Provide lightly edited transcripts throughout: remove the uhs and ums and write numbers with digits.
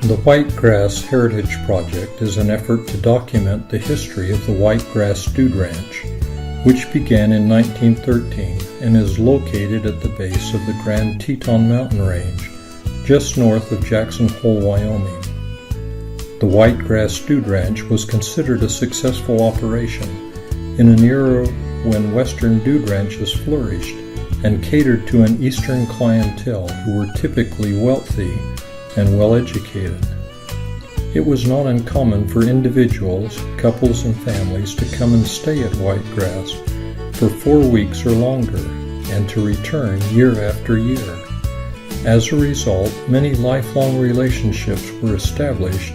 The Whitegrass Heritage Project is an effort to document the history of the Whitegrass Dude Ranch, which began in 1913 and is located at the base of the Grand Teton Mountain Range, just north of Jackson Hole, Wyoming. The Whitegrass Dude Ranch was considered a successful operation in an era when western dude ranches flourished and catered to an eastern clientele who were typically wealthy and well-educated. It was not uncommon for individuals, couples, and families to come and stay at Whitegrass for 4 weeks or longer and to return year after year. As a result, many lifelong relationships were established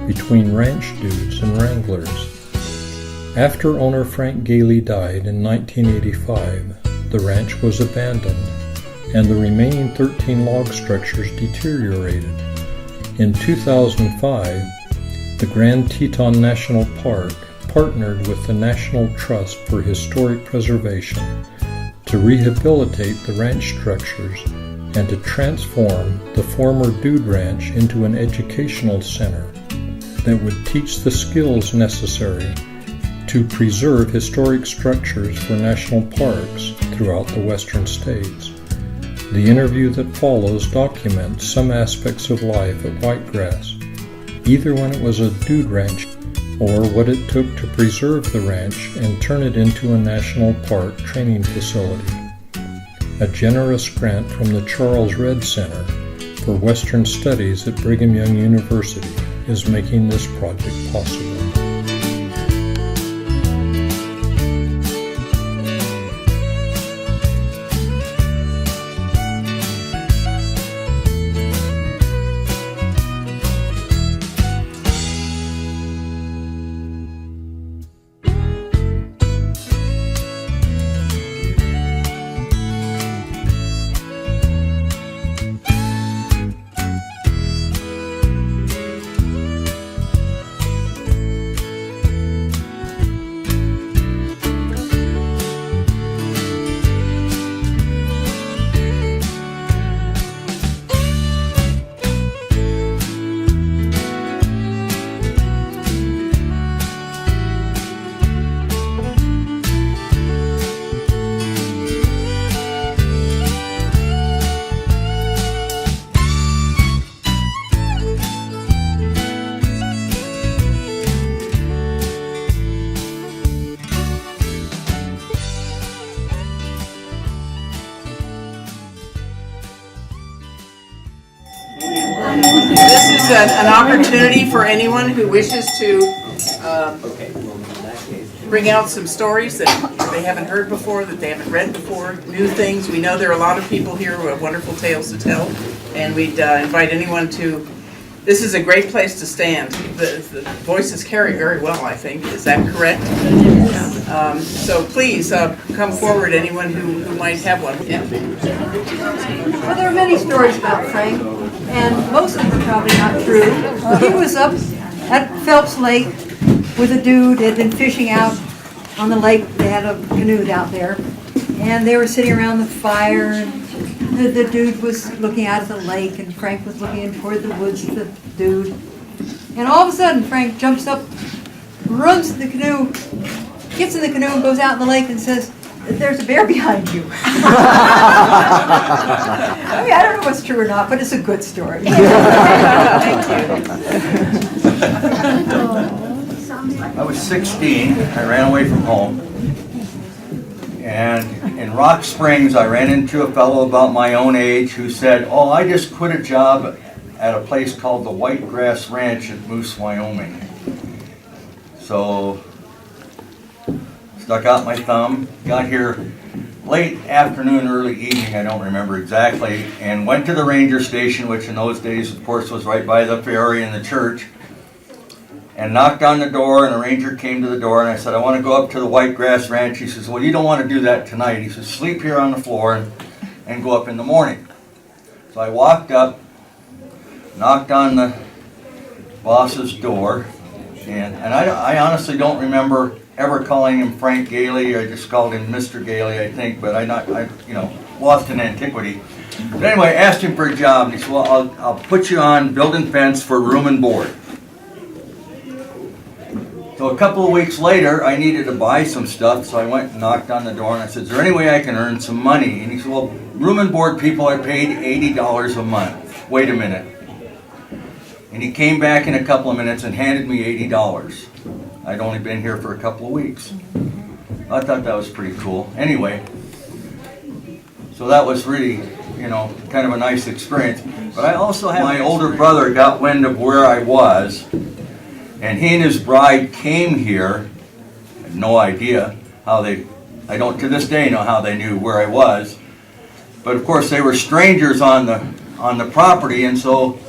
between ranch dudes and wranglers. After owner Frank Galey died in 1985, the ranch was abandoned and the remaining 13 log structures deteriorated. In 2005, the Grand Teton National Park partnered with the National Trust for Historic Preservation to rehabilitate the ranch structures and to transform the former dude ranch into an educational center that would teach the skills necessary to preserve historic structures for national parks throughout the western states. The interview that follows documents some aspects of life at Whitegrass, either when it was a dude ranch or what it took to preserve the ranch and turn it into a national park training facility. A generous grant from the Charles Redd Center for Western Studies at Brigham Young University is making this project possible. This is an opportunity for anyone who wishes to bring out some stories that they haven't heard before, that they haven't read before, new things. We know there are a lot of people here who have wonderful tales to tell, and we'd invite anyone to. This is a great place to stand. The voices carry very well, I think. Is that correct? So please come forward, anyone who might have one. Yeah. Well, there are many stories about Frank, and most of them are probably not true. He was up at Phelps Lake with a dude that had been fishing out on the lake. They had a canoe out there, and they were sitting around the fire, and the dude was looking out at the lake, and Frank was looking in toward the woods at the dude. And all of a sudden, Frank jumps up, runs to the canoe, gets in the canoe, and goes out in the lake and says, "There's a bear behind you." I mean, I don't know what's true or not, but it's a good story. Thank you. I was 16. I ran away from home. And in Rock Springs, I ran into a fellow about my own age who said, "Oh, I just quit a job at a place called the Whitegrass Ranch at Moose, Wyoming." So, stuck out my thumb, got here late afternoon, early evening, I don't remember exactly, and went to the ranger station, which in those days, of course, was right by the ferry and the church, and knocked on the door, and a ranger came to the door, and I said, "I want to go up to the Whitegrass Ranch." He says, "Well, you don't want to do that tonight." He says, "Sleep here on the floor and go up in the morning." So I walked up, knocked on the boss's door, and I honestly don't remember ever calling him Frank Galey. I just called him Mr. Galey, I think, but I lost in antiquity. But anyway, I asked him for a job, and he said, well, I'll put you on building fence for room and board. So a couple of weeks later, I needed to buy some stuff, so I went and knocked on the door, and I said, is there any way I can earn some money? And he said, well, room and board people are paid $80 a month. Wait a minute. And he came back in a couple of minutes and handed me $80. I'd only been here for a couple of weeks. I thought that was pretty cool. Anyway, so that was really, you know, kind of a nice experience. But I also had my older brother got wind of where I was, and he and his bride came here. I had no idea how they, I don't to this day know how they knew where I was. But of course they were strangers on the property, and so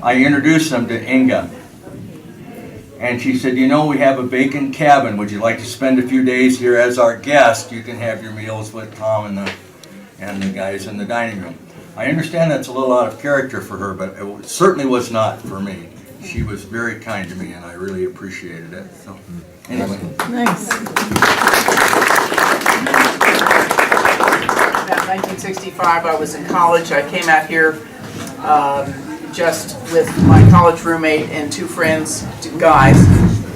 I introduced them to Inga. And she said, you know, we have a vacant cabin. Would you like to spend a few days here as our guest? You can have your meals with Tom and the guys in the dining room. I understand that's a little out of character for her, but it certainly was not for me. She was very kind to me, and I really appreciated it. So, anyway. Nice. About 1965, I was in college. I came out here just with my college roommate and two friends, two guys,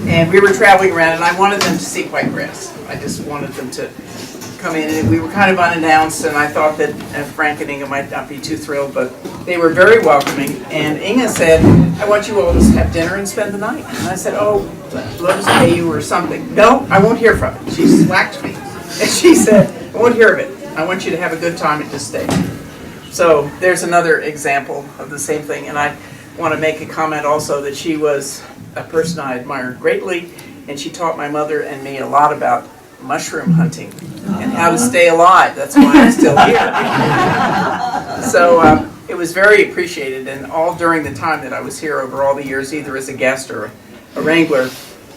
and we were traveling around, and I wanted them to see white grass. I just wanted them to come in, and we were kind of unannounced, and I thought that Frank and Inga might not be too thrilled, but they were very welcoming. And Inga said, I want you all to have dinner and spend the night. And I said, oh, let us pay you or something. No, I won't hear from it. She whacked me. And she said, I won't hear of it. I want you to have a good time and just stay. So there's another example of the same thing. And I want to make a comment also that she was a person I admired greatly, and she taught my mother and me a lot about mushroom hunting and how to stay alive. That's why I'm still here. So it was very appreciated, and all during the time that I was here over all the years, either as a guest or a wrangler,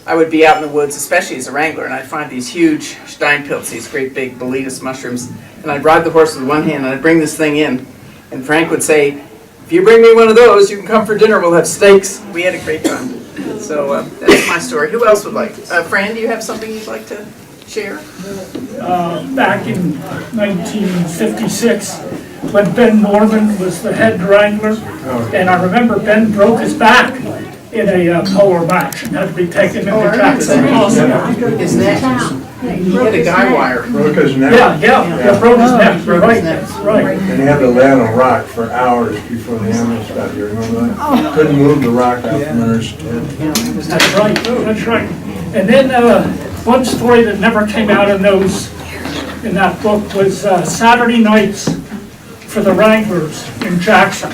I would be out in the woods, especially as a wrangler, and I'd find these huge steinpilz, these great big boletus mushrooms, and I'd ride the horse with one hand and I'd bring this thing in, and Frank would say, if you bring me one of those, you can come for dinner, we'll have steaks. We had a great time. So that's my story. Who else would like? Fran, do you have something you'd like to share? Back in 1956, when Ben Norman was the head wrangler, and I remember Ben broke his back in a polo match and had to be taken into Jackson. His neck. He had a guy wire. Broke his neck. Yeah, broke his neck. You're right, that's right. And he had to lay on a rock for hours before the ambulance got here, remember that? Couldn't move the rock out from under his head. That's right, that's right. And then one story that never came out in in that book was Saturday nights for the Wranglers in Jackson.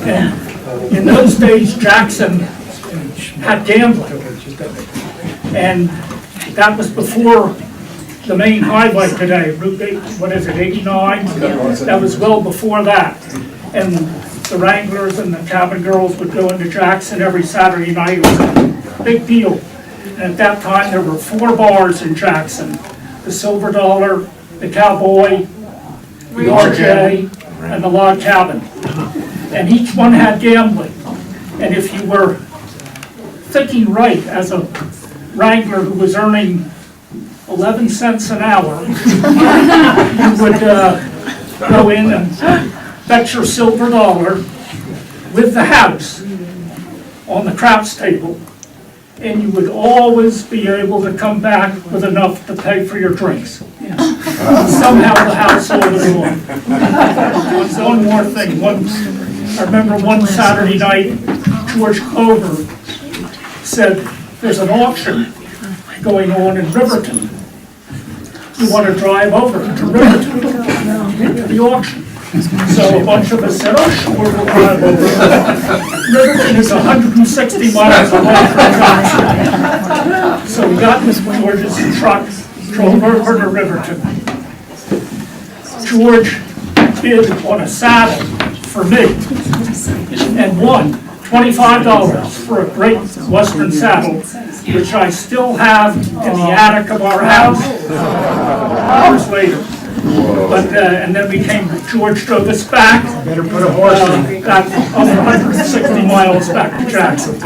And in those days, Jackson had gambling. And that was before the main highway today, Route 8, what is it, 89? That was well before that. And the Wranglers and the cabin girls would go into Jackson every Saturday night. It was a big deal. And at that time, there were 4 bars in Jackson: the Silver Dollar, the Cowboy, the RJ, and the Log Cabin. And each one had gambling. And if you were thinking right as a wrangler who was earning 11 cents an hour, you would go in and bet your silver dollar with the house on the craps table, and you would always be able to come back with enough to pay for your drinks. Somehow the house always won. One more thing. I remember one Saturday night, George Clover said, there's an auction going on in Riverton. You want to drive over to Riverton to the auction? So a bunch of us said, oh sure, we'll drive over. Riverton is 160 miles away from Jackson. So we got Miss George's truck, drove over to Riverton. George bid on a saddle for me and won $25 for a great Western saddle, which I still have in the attic of our house years later. But and then George drove us back. Better put a horse in. Back over 160 miles back to Jackson.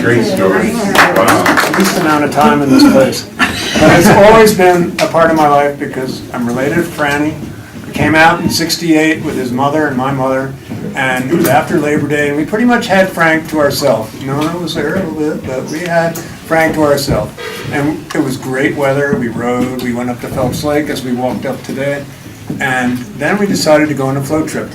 Great story. Wow. Least amount of time in this place. But it's always been a part of my life because I'm related to Franny, came out in '68 with his mother and my mother, and it was after Labor Day, and we pretty much had Frank to ourselves. Nona was there a little bit, but we had Frank to ourselves. And it was great weather. We rode. We went up to Phelps Lake as we walked up today, and then we decided to go on a float trip.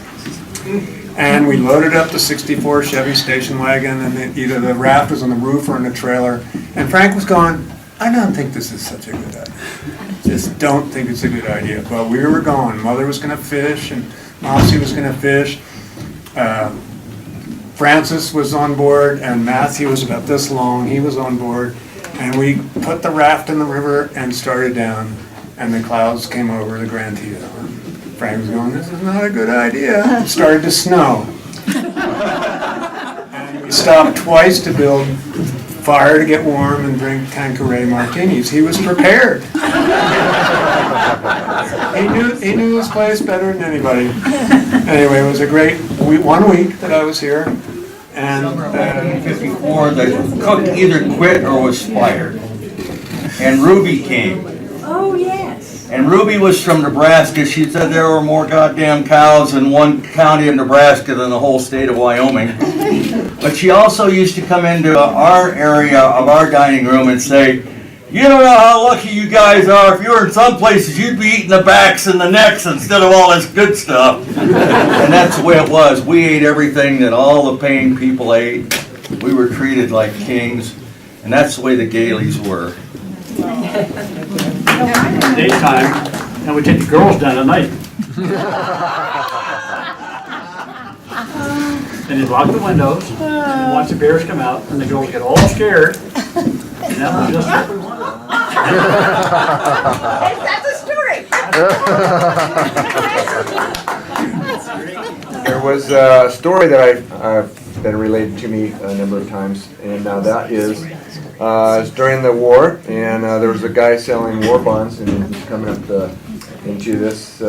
And we loaded up the '64 Chevy station wagon, and either the raft was on the roof or in the trailer. And Frank was going, I don't think this is such a good idea. Just don't think it's a good idea. But we were going. Mother was going to fish, and Mopsy was going to fish. Francis was on board, and Matthew was about this long. He was on board. And we put the raft in the river and started down. And the clouds came over the Grand Tito. Frank was going, this is not a good idea. It started to snow. And we stopped twice to build fire to get warm and drink Tanqueray martinis. He was prepared. He knew his place better than anybody. Anyway, it was a great 1 week that I was here. And In '54, the cook either quit or was fired. And Ruby came. Oh, yes. And Ruby was from Nebraska. She said there were more goddamn cows in one county of Nebraska than the whole state of Wyoming. But she also used to come into our area of our dining room and say, you don't know how lucky you guys are. If you were in some places, you'd be eating the backs and the necks instead of all this good stuff. And that's the way it was. We ate everything that all the paying people ate. We were treated like kings. And that's the way the Galeys were. Daytime, and we take the girls down at night. And you lock the windows, and watch the bears come out, and the girls get all scared. And that was just what we wanted. That's a story. There was a story that that related to me a number of times, and that is it was during the war, and there was a guy selling war bonds, and he was coming up into this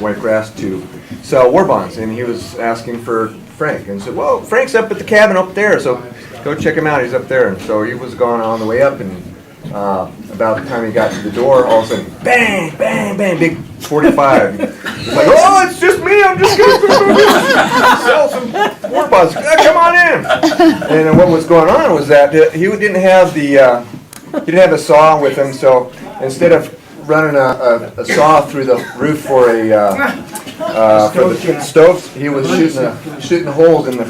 white grass to sell war bonds, and he was asking for Frank, and said, "Well, Frank's up at the cabin up there, so go check him out. He's up there." And so he was going on the way up, and about the time he got to the door, all of a sudden, bang, bang, bang, big 45. He's like, "Oh, it's just me. I'm just going to sell some war bonds. Come on in." And what was going on was that he didn't have a saw with him, so instead of running a saw through the roof for the stove, he was shooting holes in the.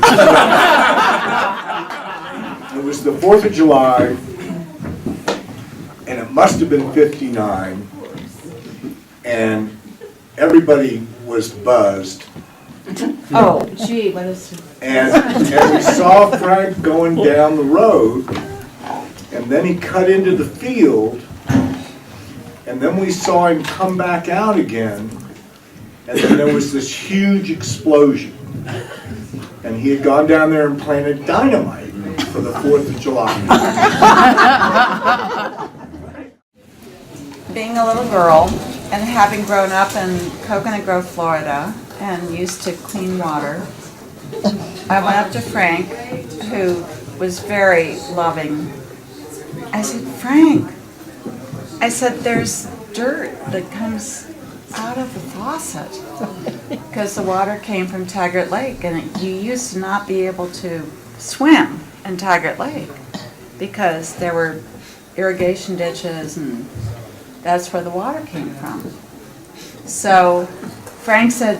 It was the 4th of July, and it must have been '59, and everybody was buzzed. Oh, gee, what is... And we saw Frank going down the road, and then he cut into the field, and then we saw him come back out again, and then there was this huge explosion. And he had gone down there and planted dynamite for the 4th of July. Being a little girl and having grown up in Coconut Grove, Florida, and used to clean water, I went up to Frank, who was very loving. I said, "Frank," I said, "there's dirt that comes out of the faucet," because the water came from Taggart Lake, and you used to not be able to swim in Taggart Lake because there were irrigation ditches, and that's where the water came from. So Frank said,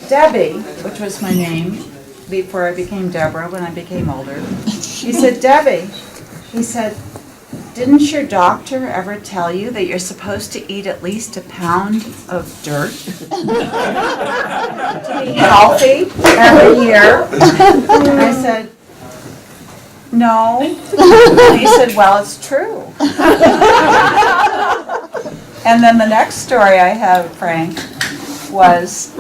"Debbie," which was my name before I became Deborah when I became older. He said, "Debbie," he said, "didn't your doctor ever tell you that you're supposed to eat at least a pound of dirt to be healthy every year?" And I said, "No." And he said, "Well, it's true." And then the next story I have, Frank, was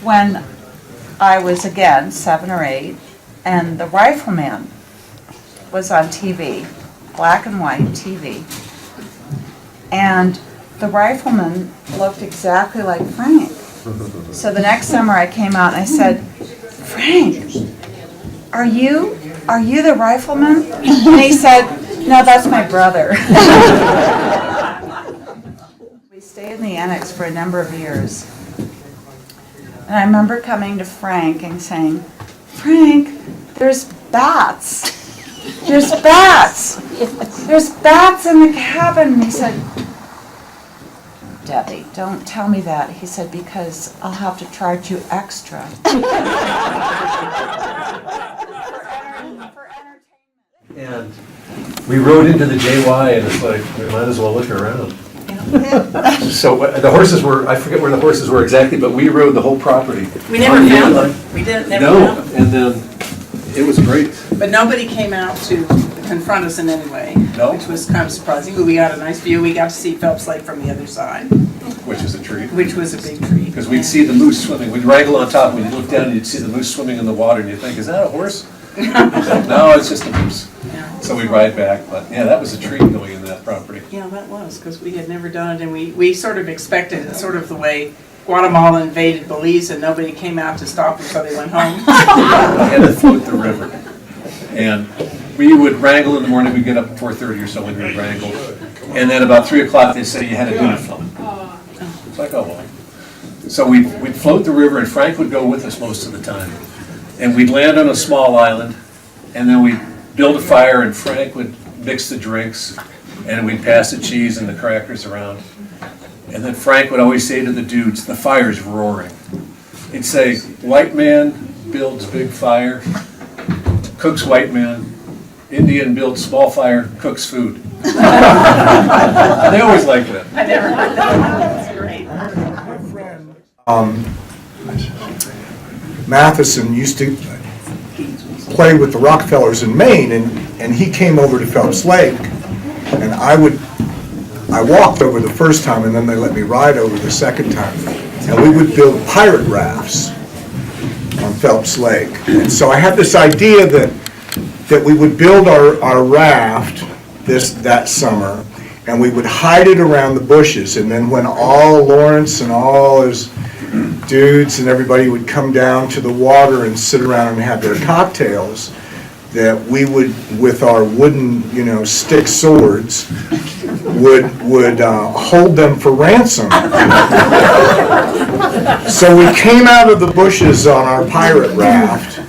when I was again 7 or 8, and the Rifleman was on TV. Black and white TV. And the Rifleman looked exactly like Frank. So the next summer I came out and I said, "Frank, are you the Rifleman?" And he said, "No, that's my brother." We stayed in the annex for a number of years. And I remember coming to Frank and saying, Frank, there's bats. There's bats. There's bats in the cabin. And he said, Debbie, don't tell me that. He said, because I'll have to charge you extra. And we rode into the JY and it's like, we might as well look around. So the horses were, I forget where the horses were exactly, but we rode the whole property. We never found them. We didn't, never No, found them. and then it was great. But nobody came out to confront us in any way, No. which was kind of surprising. But we got a nice view. We got to see Phelps Lake from the other side, Which is a treat. which was a big treat. Because we'd see the moose swimming. We'd wrangle on top, and we'd look down and you'd see the moose swimming in the water and you'd think, is that a horse? No, it's just a moose. Yeah. So we'd ride back, but yeah, that was a treat going in that property. Yeah, that was, because we had never done it, and we sort of expected it, sort of the way Guatemala invaded Belize and nobody came out to stop them, so they went home. We had to float the river. And we would wrangle in the morning, we'd get up at 4:30 or so when we'd wrangle. And then about 3 o'clock, they'd say you had a dinner film. It's like, oh well. So we'd float the river and Frank would go with us most of the time. And we'd land on a small island, and then we'd build a fire and Frank would mix the drinks, and we'd pass the cheese and the crackers around. And then Frank would always say to the dudes, the fire's roaring. He'd say, white man builds big fire, cooks white man. Indian builds small fire, cooks food. They always liked that. I never heard that. That's great. Matheson used to play with the Rockefellers in Maine, and he came over to Phelps Lake, and I walked over the first time, and then they let me ride over the second time, and we would build pirate rafts on Phelps Lake. And so I had this idea that we would build our raft that summer, and we would hide it around the bushes, and then when all Lawrence and all his dudes and everybody would come down to the water and sit around and have their cocktails, that we would, with our wooden, stick swords, would hold them for ransom. So we came out of the bushes on our pirate raft,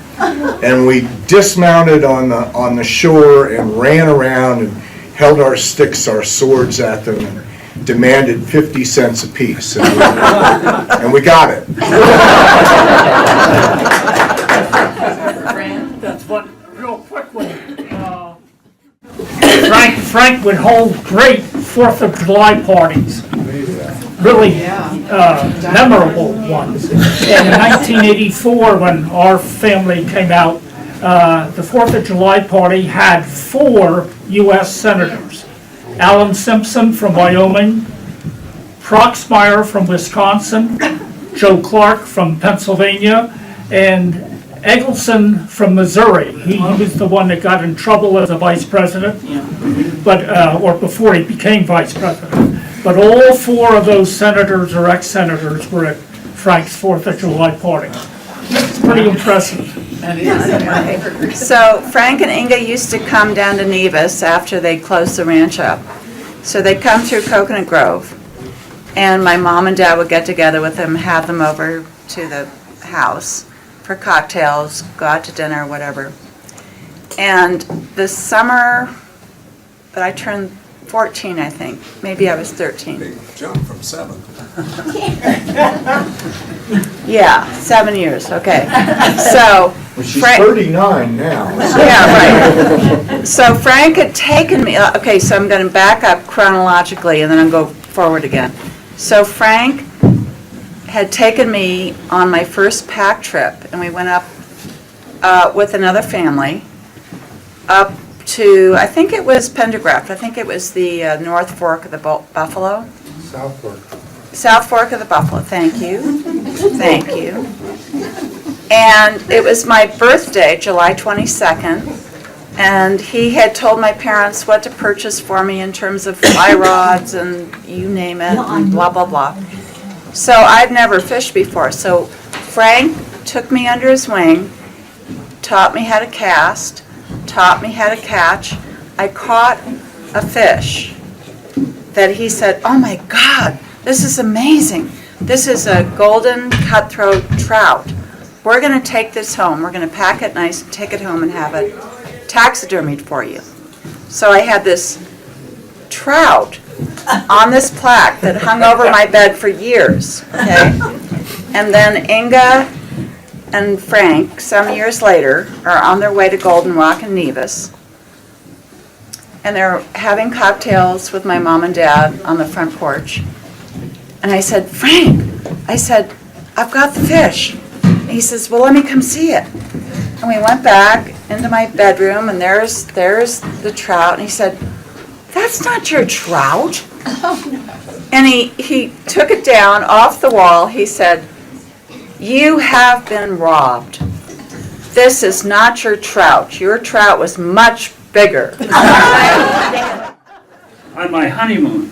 and we dismounted on the shore and ran around and held our sticks, our swords at them, and demanded 50 cents apiece, and we got it. That's what, real quickly, Frank would hold great 4th of July parties. Really memorable ones. And in 1984, when our family came out, the 4th of July party had 4 U.S. senators. Alan Simpson from Wyoming, Proxmire from Wisconsin, Joe Clark from Pennsylvania, and Eggleston from Missouri. He was the one that got in trouble as a vice president, but or before he became vice president. But all 4 of those senators or ex-senators were at Frank's 4th of July party. It's pretty impressive. So Frank and Inga used to come down to Nevis after they closed the ranch up. So they'd come through Coconut Grove, and my mom and dad would get together with them, have them over to the house for cocktails, go out to dinner, whatever. And the summer that I turned 14, I think, maybe I was 13. Big jump from 7. Yeah, 7 years, okay. So Well, she's Frank- 39 now. Yeah, right. So Frank had taken me, okay, so I'm going to back up chronologically and then I'll go forward again. So Frank had taken me on my first pack trip, and we went up with another family up to, I think it was Pendergraft, I think it was the North Fork of the Buffalo. South Fork. South Fork of the Buffalo, thank you. Thank you. And it was my birthday, July 22nd, and he had told my parents what to purchase for me in terms of fly rods and you name it, and blah, blah, blah. So I've never fished before, so Frank took me under his wing, taught me how to cast, taught me how to catch. I caught a fish that he said, oh my God, this is amazing. This is a golden cutthroat trout. We're going to take this home. We're going to pack it nice and take it home and have it taxidermied for you. So I had this trout on this plaque that hung over my bed for years, okay? And then Inga and Frank, some years later, are on their way to Golden Rock and Nevis. And they're having cocktails with my mom and dad on the front porch. And I said, Frank, I said, I've got the fish. And he says, well, let me come see it. And we went back into my bedroom, and there's the trout. And he said, that's not your trout. And he took it down off the wall. He said, you have been robbed. This is not your trout. Your trout was much bigger. On my honeymoon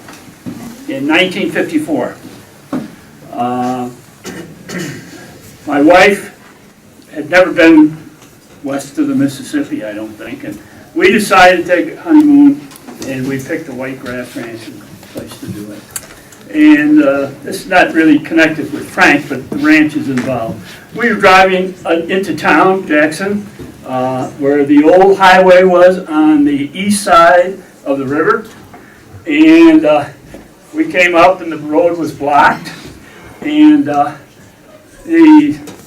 in 1954, my wife had never been west of the Mississippi, I don't think, and we decided to take a honeymoon, and we picked the White Grass Ranch as a place to do it. And this is not really connected with Frank, but the ranch is involved. We were driving into town, Jackson, where the old highway was on the east side of the river. And we came up and the road was blocked. And the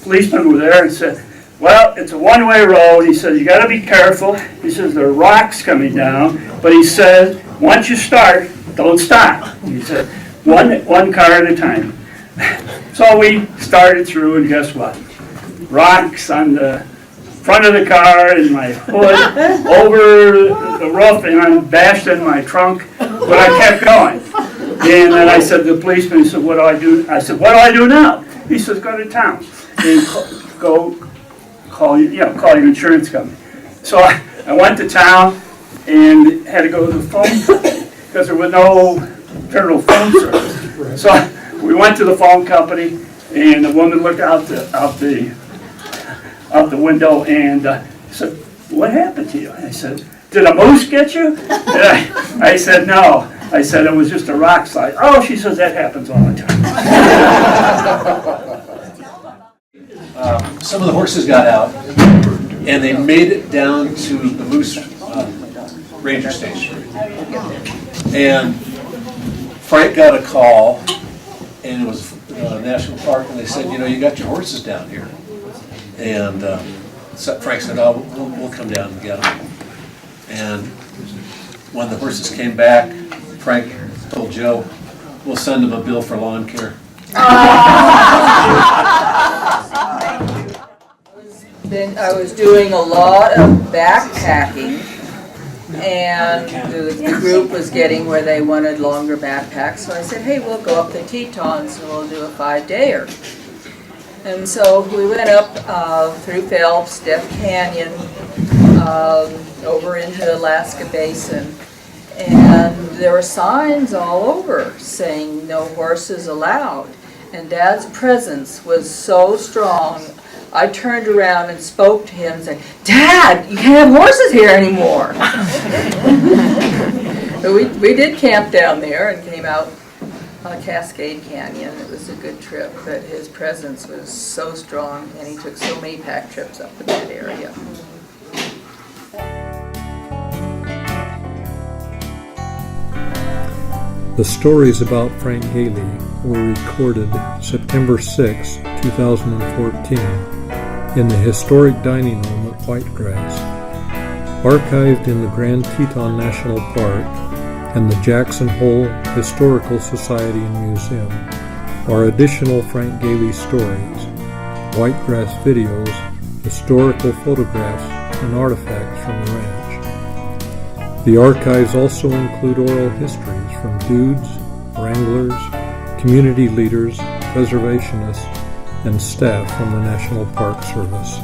policemen were there and said, well, it's a one-way road. He said, you got to be careful. He says, there are rocks coming down. But he said, once you start, don't stop. He said, one car at a time. So we started through, and guess what? Rocks on the front of the car and my hood, over the roof, and I'm bashed in my trunk. But I kept going. And then I said to the policeman, he said, what do I do? I said, what do I do now? He says, go to town and call your insurance company. So I went to town and had to go to the phone because there was no federal phone service. So we went to the phone company, and the woman looked out the window and said, what happened to you? And I said, did a moose get you? And I said, no. I said, it was just a rock slide. Oh, she says, that happens all the time. Some of the horses got out, and they made it down to the Moose Ranger Station. And Frank got a call, and it was National Park, and they said, you got your horses down here. And Frank said, oh, we'll come down and get them. And when the horses came back, Frank told Joe, we'll send him a bill for lawn care. Then I was doing a lot of backpacking, and the group was getting where they wanted longer backpacks, so I said, hey, we'll go up the Tetons and we'll do a 5-dayer. And so we went up through Phelps, Death Canyon, over into the Alaska Basin, and there were signs all over saying no horses allowed. And Dad's presence was so strong, I turned around and spoke to him and said, Dad, you can't have horses here anymore. So we did camp down there and came out on Cascade Canyon. It was a good trip, but his presence was so strong, and he took so many pack trips up in that area. The stories about Frank Galey were recorded September 6, 2014 in the historic dining room at Whitegrass, archived in the Grand Teton National Park and the Jackson Hole Historical Society and Museum are additional Frank Galey stories, Whitegrass videos, historical photographs, and artifacts from the ranch. The archives also include oral histories from dudes, wranglers, community leaders, preservationists, and staff from the National Park Service.